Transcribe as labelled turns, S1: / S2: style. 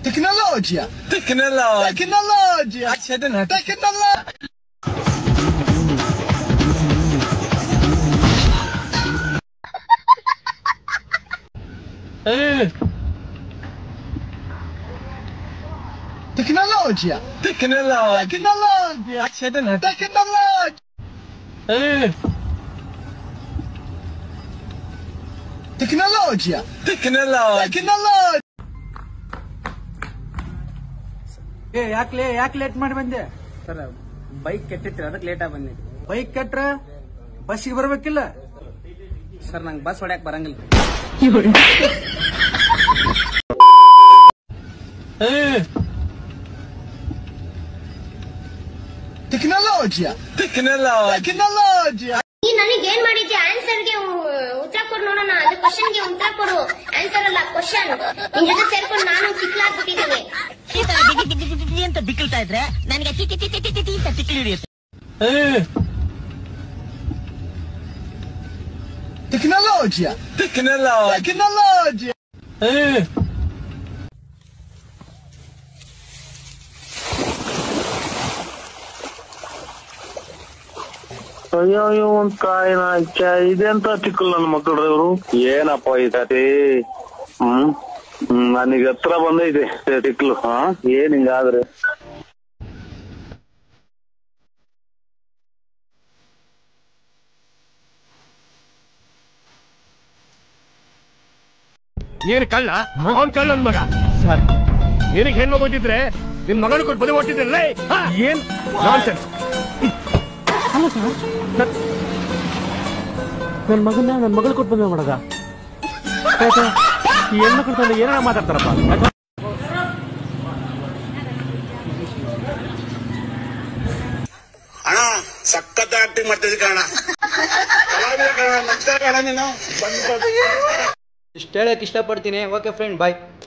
S1: Tecnologia. Accident. Tecnologia. Accident. Tecnologia.
S2: ಯಾಕೆ late ಮಾಡಿ ಬಂದೆ?
S3: ಸರ್ ಬೈಕ್ ಕೆಟ್ಟಿತ್ತು, ಅದಕ್ಕೆ ಲೇಟ್ ಆಗಿ ಬಂದಿದ್ದೆ.
S2: ಬೈಕ್ ಕೆಟ್ರ ಬಸ್ಸಿಗೆ ಬರ್ಬೇಕಿಲ್ಲ?
S3: ಸರ್ ನಂಗೆ ಬಸ್ ಹೊಡ್ಯಾಕ್ ಬರಂಗಿಲ್ಲ.
S1: Tecnologia.
S4: ನೀ ನನಗೆ ಏನ್ ಮಾಡಿದ್ದೆ? ಆನ್ಸರ್ಗೆ ಉತ್ತರ ಕೊಡು ನೋಡೋಣ. ಅದು ಕ್ವಶನ್ಗೆ ಉತ್ತರ ಕೊಡು, ಆನ್ಸರ್ ಅಲ್ಲ ಕ್ವಶನ್. ನಿನ್ ಜೊತೆ ಸೇರ್ಕೊಂಡು ನಾನು ಕಿಕ್ಲಾಗ್ಬಿಟ್ಟಿದ್ದೀನಿ.
S5: ಅಂತ ಬಿಕ್ಕಳ್ತಾ ಇದ್ರೆ ನನಗೆ ಟಿ ಅಂತ ತಿಕ್ಲಿ ಹಿಡಿಯುತ್ತೆ.
S1: Tecnologia.
S6: ಅಯ್ಯೋ ಒಂದ್ ಕಾಯಿನ ಇದೆಂತ ಚಿಕ್ಕಲ್ ನನ್ನ ಮಕ್ಕಳು ಇವರು. ಏನಪ್ಪ ಈ ಕತೆ? ನನಗೆ ಹತ್ರ ಬಂದೈತೆ ಟಿಕ್ಲು. ಏನ್ ಹಿಂಗಾದ್ರೆ?
S7: ಏನ್ ಕಳ್ಳ? ಅವನ್ ಕಳ್ಳನ್ ಮಗ ಸರ್. ಏನಕ್ಕೆ ಹೆಣ್ಣು ಹೋಗಿದ್ರೆ ನಿನ್ ಮಗನ ಕೊಟ್ಟು ಬಲಿ ಹೊಟ್ಟಿದ್ರಲ್ಲ? ಏನ್ ನಾನ್ಸೆನ್ಸ್! ನನ್ ಮಗಳು ಕೊಟ್ಟು ಬಂದ ಮಾಡದ ಹೆಣ್ಣು ಕೊಡ್ತಾರೆ. ಏನ ಮಾತಾಡ್ತಾರಪ್ಪ?
S8: ಅಣ್ಣ ಸಖತ್ ಆಕ್ಟಿಂಗ್ ಮಾಡ್ತಿದ್ದೆ ಕಣ.
S3: ಇಷ್ಟ ಹೇಳಕ್ ಇಷ್ಟಪಡ್ತೀನಿ. ಓಕೆ ಫ್ರೆಂಡ್, ಬಾಯ್.